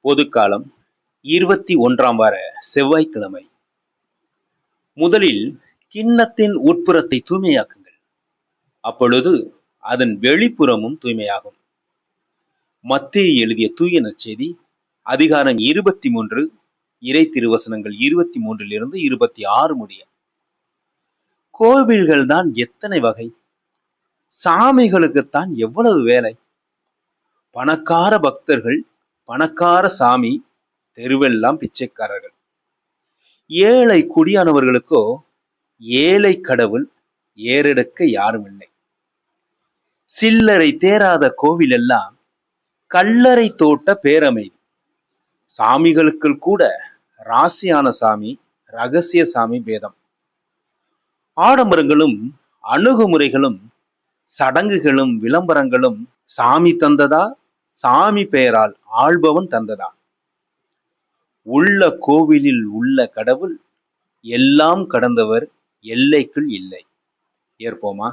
பொதுக்காலம் 21ஆம் வார செவ்வாய்க்கிழமை. முதலில் கிண்ணத்தின் உட்புறத்தை தூய்மையாக்குங்கள், அப்பொழுது அதன் வெளிப்புறமும் தூய்மையாகும். மத்தேயு எழுதிய தூய நற்செய்தி அதிகாரம் 23 இறை திருவசனங்கள் 23 26 முடிய. கோவில்கள் தான் எத்தனை வகை, சாமிகளுக்குத்தான் எவ்வளவு வேலை. பணக்கார பக்தர்கள், பணக்கார சாமி, தெருவெல்லாம் பிச்சைக்காரர்கள். ஏழை குடியானவர்களுக்கோ ஏழை கடவுள், ஏறெடுக்க யாரும் இல்லை. சில்லறை தேராத கோவில் எல்லாம் கல்லறை தோட்ட பேரமைதி. சாமிகளுக்குள் கூட ராசியான சாமி, ரகசிய சாமி பேதம். ஆடம்பரங்களும் அணுகுமுறைகளும் சடங்குகளும் விளம்பரங்களும் சாமி தந்ததா, சாமி பெயரால் ஆள்பவன் தந்ததா? உள்ள கோவிலில் உள்ள கடவுள் எல்லாம் கடந்தவர், எல்லைக்குள் இல்லை. ஏற்போமா?